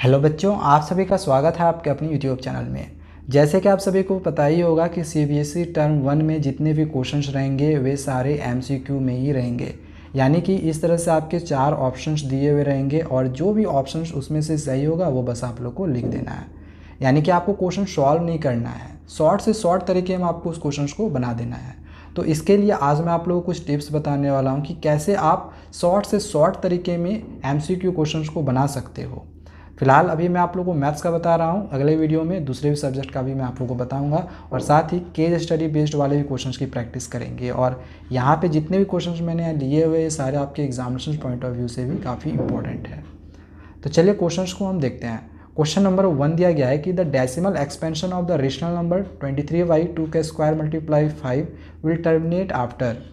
Hello बच्चों, आप सभी का स्वागत है आपके अपने यूट्यूब चैनल में। जैसे कि आप सभी को पता ही होगा कि सीबीएसई टर्म 1 में जितने भी क्वेश्चंस रहेंगे वे सारे एमसीक्यू में ही रहेंगे। यानी कि इस तरह से आपके 4 ऑप्शंस दिए हुए रहेंगे और जो भी ऑप्शंस उसमें से सही होगा वो बस आप लोग को लिख देना है। यानी कि आपको क्वेश्चन सॉल्व नहीं करना है, शॉर्ट से शॉर्ट तरीके में आपको उस क्वेश्चन को बना देना है। तो इसके लिए आज मैं आप लोगों को कुछ टिप्स बताने वाला हूँ कि कैसे आप शॉर्ट से शॉर्ट तरीके में एमसीक्यू क्वेश्चंस को बना सकते हो। फिलहाल अभी मैं आप लोगों को मैथ्स का बता रहा हूँ, अगले वीडियो में दूसरे भी सब्जेक्ट का भी मैं आप लोगों को बताऊंगा और साथ ही केस स्टडी बेस्ड वाले भी क्वेश्चंस की प्रैक्टिस करेंगे। और यहाँ पे जितने भी क्वेश्चंस मैंने लिए हुए सारे आपके एग्जामिनेशन पॉइंट ऑफ व्यू से भी काफ़ी इंपॉर्टेंट है। तो चलिए क्वेश्चंस को हम देखते हैं। क्वेश्चन नंबर 1 दिया गया है कि the decimal expansion of the rational number 23/2 का square multiply 5 will terminate after.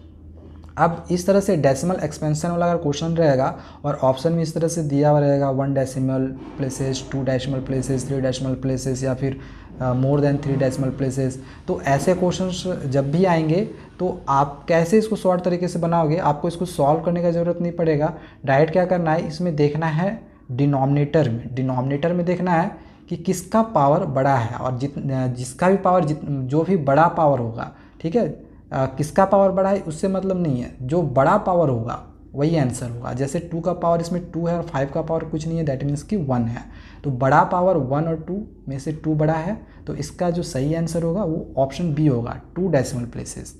अब इस तरह से डेसिमल एक्सपेंशन वाला अगर क्वेश्चन रहेगा और ऑप्शन में इस तरह से दिया हुआ रहेगा 1 decimal places, 2 decimal places, 3 decimal places या फिर मोर देन 3 डेसिमल प्लेसेस, तो ऐसे क्वेश्चंस जब भी आएंगे तो आप कैसे इसको शॉर्ट तरीके से बनाओगे। आपको इसको सॉल्व करने का ज़रूरत नहीं पड़ेगा। डायरेक्ट क्या करना है, इसमें देखना है डिनोमिनेटर में देखना है कि किसका पावर बड़ा है और जिसका भी पावर जो भी बड़ा पावर होगा, ठीक है, किसका पावर बड़ा है उससे मतलब नहीं है, जो बड़ा पावर होगा वही आंसर होगा। जैसे 2 का पावर इसमें 2 है और 5 का पावर कुछ नहीं है, दैट मीन्स कि 1 है। तो बड़ा पावर 1 और 2 में से 2 बड़ा है, तो इसका जो सही आंसर होगा वो ऑप्शन बी होगा, 2 डेसिमल प्लेसेस।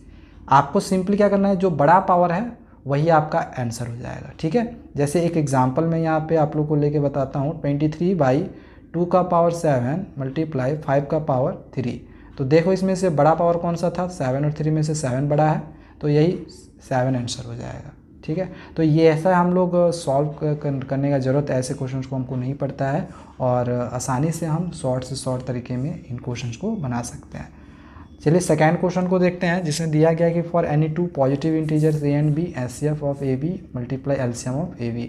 आपको सिंपली क्या करना है, जो बड़ा पावर है वही आपका आंसर हो जाएगा, ठीक है। जैसे एक एग्जाम्पल मैं यहाँ पे आप लोग को लेके बताता हूँ, 23/2 का पावर 7 मल्टीप्लाई 5 का पावर 3। तो देखो इसमें से बड़ा पावर कौन सा था, 7 और 3 में से 7 बड़ा है, तो यही 7 आंसर हो जाएगा, ठीक है। तो ये ऐसा हम लोग सॉल्व करने का ज़रूरत ऐसे क्वेश्चंस को हमको नहीं पड़ता है और आसानी से हम शॉर्ट से शॉर्ट तरीके में इन क्वेश्चंस को बना सकते हैं। चलिए सेकेंड क्वेश्चन को देखते हैं, जिसमें दिया गया है कि for any 2 positive integers A and B HCF of A B multiply LCM of A B.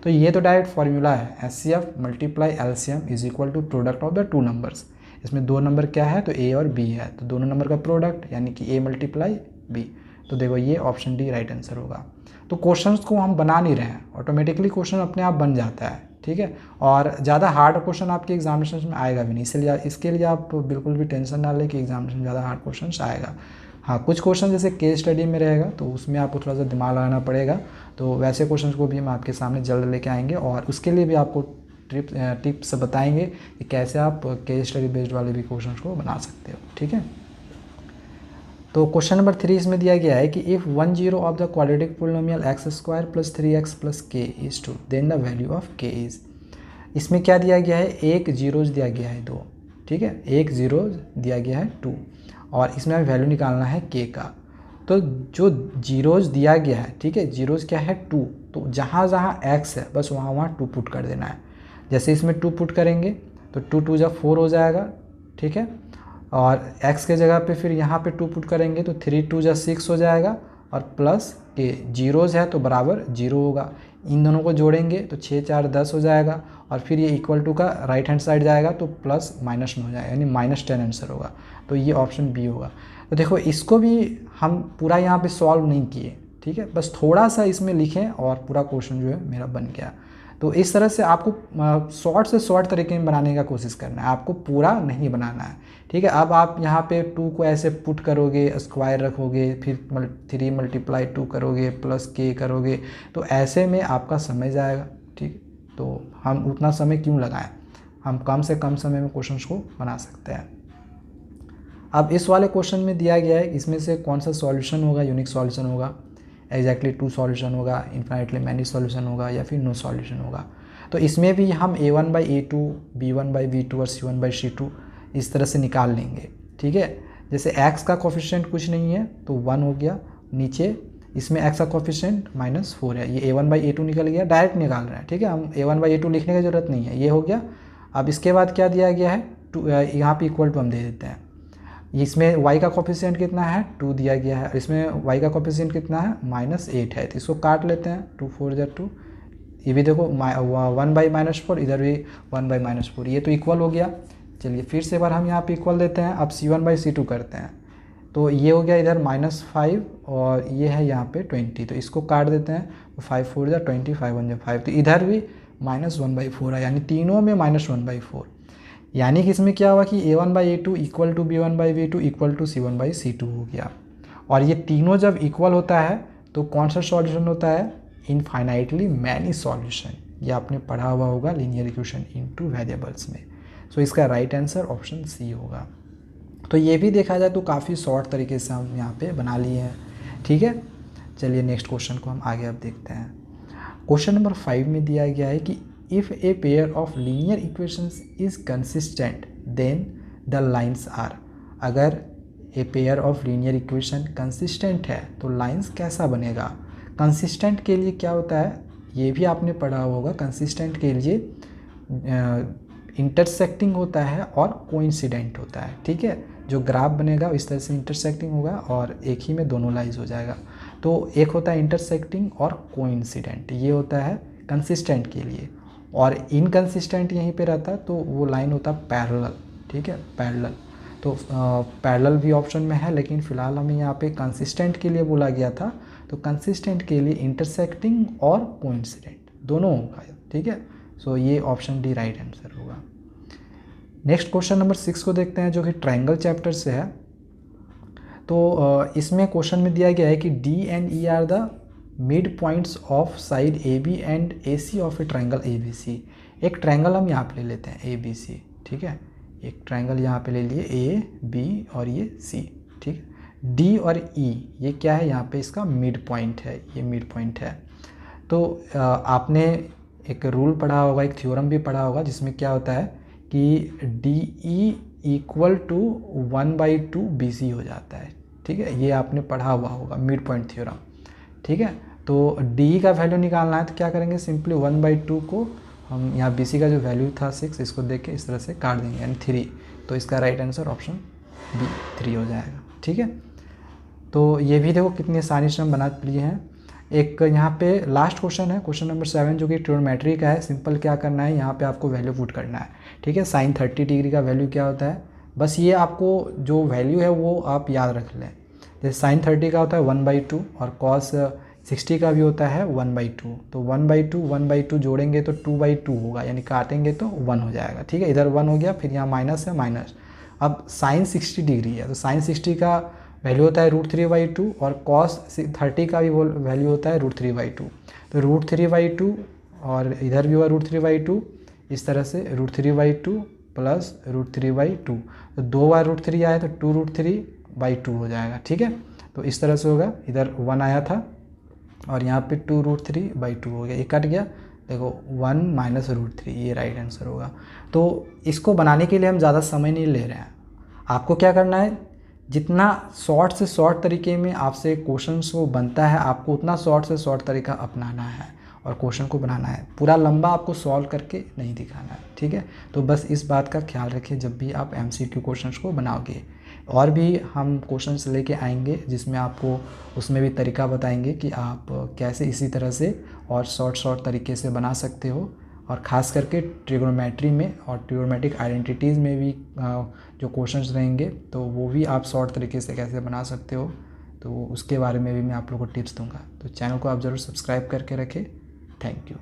तो ये तो डायरेक्ट फॉर्मूला है, HCF multiply LCM is equal to product of the 2 numbers. इसमें 2 नंबर क्या है, तो ए और बी है, तो दोनों नंबर का प्रोडक्ट यानी कि ए मल्टीप्लाई बी। तो देखो ये ऑप्शन डी राइट आंसर होगा। तो क्वेश्चंस को हम बना नहीं रहे हैं, ऑटोमेटिकली क्वेश्चन अपने आप बन जाता है, ठीक है। और ज़्यादा हार्ड क्वेश्चन आपके एग्जामिनेशन में आएगा भी नहीं, इसलिए इसके लिए आप बिल्कुल भी टेंशन ना लें कि एग्जामिनेशन ज़्यादा हार्ड क्वेश्चन आएगा। हाँ, कुछ क्वेश्चन जैसे केस स्टडी में रहेगा तो उसमें आपको थोड़ा सा दिमाग लगाना पड़ेगा, तो वैसे क्वेश्चन को भी हम आपके सामने जल्द लेके आएंगे और उसके लिए भी आपको टिप्स बताएंगे कि कैसे आप केस स्टडी बेस्ड वाले भी क्वेश्चन को बना सकते हो, ठीक है। तो क्वेश्चन नंबर 3 इसमें दिया गया है कि if 1 zero of the quadratic polynomial x square plus 3x plus k is 2 then the value of k is. इसमें क्या दिया गया है, एक जीरोज दिया गया है 2, ठीक है, एक जीरोज दिया गया है 2 और इसमें हमें वैल्यू निकालना है के का। तो जो जीरोज दिया गया है, ठीक है, जीरोज क्या है 2, तो जहाँ जहाँ x है बस वहाँ वहाँ 2 पुट कर देना है। जैसे इसमें 2 पुट करेंगे तो 2 2 जा 4 हो जाएगा, ठीक है, और x के जगह पे फिर यहाँ पे 2 पुट करेंगे तो 3 2 जा 6 हो जाएगा और प्लस के जीरोज है तो बराबर 0 होगा। इन दोनों को जोड़ेंगे तो 6 4 10 हो जाएगा और फिर ये इक्वल टू का राइट हैंड साइड जाएगा तो प्लस माइनस में हो जाएगा, यानी -10 आंसर होगा। तो ये ऑप्शन बी होगा। तो देखो इसको भी हम पूरा यहाँ पे सॉल्व नहीं किए, ठीक है, बस थोड़ा सा इसमें लिखें और पूरा क्वेश्चन जो है मेरा बन गया। तो इस तरह से आपको शॉर्ट से शॉर्ट तरीके में बनाने का कोशिश करना है, आपको पूरा नहीं बनाना है, ठीक है। अब आप यहाँ पे 2 को ऐसे पुट करोगे, स्क्वायर रखोगे, फिर 3 मल्टीप्लाई 2 करोगे प्लस के करोगे, तो ऐसे में आपका समय जाएगा, ठीक। तो हम उतना समय क्यों लगाएं, हम कम से कम समय में क्वेश्चंस को बना सकते हैं। अब इस वाले क्वेश्चन में दिया गया है इसमें से कौन सा सॉल्यूशन होगा, यूनिक सॉल्यूशन होगा, एग्जैक्टली 2 सॉल्यूशन होगा, इन्फिनिटली मैनी सॉल्यूशन होगा या फिर नो सॉल्यूशन होगा। तो इसमें भी हम a1/a2, b1/b2 और c1/c2 इस तरह से निकाल लेंगे, ठीक है। जैसे x का कोफिशिएंट कुछ नहीं है तो 1 हो गया, नीचे इसमें x का कोफिशिएंट -4 है, ये a1/a2 निकल गया, डायरेक्ट निकाल रहे हैं, ठीक है, हम a1/a2 लिखने की ज़रूरत नहीं है, ये हो गया। अब इसके बाद क्या दिया गया है, यहाँ पे इक्वल टू हम दे देते हैं। इसमें y का कोफिशिएंट कितना है, 2 दिया गया है, इसमें y का कोफिशिएंट कितना है, -8 है, तो इसको काट लेते हैं, 2 4 जा 2, ये भी देखो 1/-4, इधर भी 1/-4, ये तो इक्वल हो गया। चलिए फिर से एक बार हम यहाँ पे इक्वल देते हैं, अब c1/c2 करते हैं, तो ये हो गया इधर -5 और ये है यहाँ पे 20, तो इसको काट देते हैं, 5 4 जा 20, 5 1 जा 5, तो इधर भी -1/4 है, यानी तीनों में -1/4। यानी कि इसमें क्या हुआ कि a1/a2 equal to b1/b2 equal to c1/c2 हो गया। और ये तीनों जब इक्वल होता है तो कौन सा सॉल्यूशन होता है? Infinitely many solution. ये आपने पढ़ा हुआ होगा लीनियर इक्वेशन इनटू वेरिएबल्स में। सो इसका राइट आंसर ऑप्शन सी होगा। तो ये भी देखा जाए तो काफ़ी शॉर्ट तरीके से हम यहाँ पे बना लिए हैं। ठीक है, चलिए नेक्स्ट क्वेश्चन को हम आगे अब देखते हैं। क्वेश्चन नंबर 5 में दिया गया है कि if a pair of linear equations is consistent then the lines are. अगर a pair of linear equation consistent है तो लाइन्स कैसा बनेगा? कंसिस्टेंट के लिए क्या होता है ये भी आपने पढ़ा होगा। कंसिस्टेंट के लिए इंटरसेक्टिंग होता है और कोइंसिडेंट होता है। ठीक है, जो ग्राफ बनेगा इस तरह से इंटरसेक्टिंग होगा और एक ही में दोनों लाइंस हो जाएगा। तो एक होता है इंटरसेक्टिंग और कोइंसिडेंट, ये होता है कंसिस्टेंट के लिए। और इनकंसिस्टेंट यहीं पे रहता तो वो लाइन होता पैरेलल। ठीक है, पैरेलल। तो पैरेलल भी ऑप्शन में है, लेकिन फ़िलहाल हमें यहाँ पे कंसिस्टेंट के लिए बोला गया था। तो कंसिस्टेंट के लिए इंटरसेक्टिंग और कोइंसिडेंट दोनों होगा। ठीक है, सो ये ऑप्शन डी राइट आंसर होगा। नेक्स्ट क्वेश्चन नंबर 6 को देखते हैं, जो कि ट्रायंगल चैप्टर से है। तो इसमें क्वेश्चन में दिया गया है कि D and E are the mid points of side A B and A C of a triangle A B C. एक ट्रायंगल हम यहाँ पे ले लेते हैं ए बी सी। ठीक है, एक ट्रायंगल यहाँ पे ले लिए ए बी और ये सी। ठीक, डी और ई ये क्या है? यहाँ पे इसका मिड पॉइंट है, ये मिड पॉइंट है। तो आपने एक रूल पढ़ा होगा, एक थ्योरम भी पढ़ा होगा, जिसमें क्या होता है कि D E equal to 1/2 B C हो जाता है। ठीक है, ये आपने पढ़ा हुआ होगा मिड पॉइंट थ्योरम। ठीक है, तो डी का वैल्यू निकालना है तो क्या करेंगे? सिंपली 1/2 को हम यहाँ बी सी का जो वैल्यू था 6, इसको देख के इस तरह से काट देंगे, यानी 3। तो इसका राइट आंसर ऑप्शन बी 3 हो जाएगा। ठीक है, तो ये भी देखो कितनी आसानी से हम बना लिए हैं। एक यहाँ पे लास्ट क्वेश्चन है, क्वेश्चन नंबर 7, जो कि ट्रिग्नोमेट्री का है। सिंपल क्या करना है, यहाँ पे आपको वैल्यू पुट करना है। ठीक है, साइन 30 डिग्री का वैल्यू क्या होता है? बस ये आपको जो वैल्यू है वो आप याद रख लें। जैसे साइन 30 का होता है 1/2 और कॉस 60 का भी होता है 1/2। तो 1/2 जोड़ेंगे तो 2/2 होगा, यानी काटेंगे तो 1 हो जाएगा। ठीक है, इधर 1 हो गया, फिर यहाँ माइनस है माइनस। अब साइन 60 डिग्री है तो साइन 60 का वैल्यू होता है √3/2 और कॉस 30 का भी वैल्यू होता है √3/2। तो √3/2 और इधर भी हुआ √3/2, इस तरह से √3/2 प्लस √3/2। तो 2 बार √3 आया तो 2√3/2 हो जाएगा। ठीक है, तो इस तरह से होगा। इधर 1 आया था और यहाँ पे 2√3/2 हो गया, ये कट गया। देखो 1 माइनस √3, ये राइट आंसर होगा। तो इसको बनाने के लिए हम ज़्यादा समय नहीं ले रहे हैं। आपको क्या करना है, जितना शॉर्ट से शॉर्ट तरीके में आपसे क्वेश्चन को बनता है, आपको उतना शॉर्ट से शॉर्ट तरीका अपनाना है और क्वेश्चन को बनाना है। पूरा लंबा आपको सॉल्व करके नहीं दिखाना है। ठीक है, तो बस इस बात का ख्याल रखिए जब भी आप MCQ क्वेश्चंस को बनाओगे। और भी हम क्वेश्चंस लेके आएंगे जिसमें आपको उसमें भी तरीका बताएंगे कि आप कैसे इसी तरह से और शॉर्ट तरीके से बना सकते हो। और ख़ास करके ट्रिग्नोमेट्री में और ट्रिग्नोमेट्रिक आइडेंटिटीज़ में भी जो क्वेश्चंस रहेंगे तो वो भी आप शॉर्ट तरीके से कैसे बना सकते हो, तो उसके बारे में भी मैं आप लोगों को टिप्स दूंगा। तो चैनल को आप ज़रूर सब्सक्राइब करके रखें। Thank you.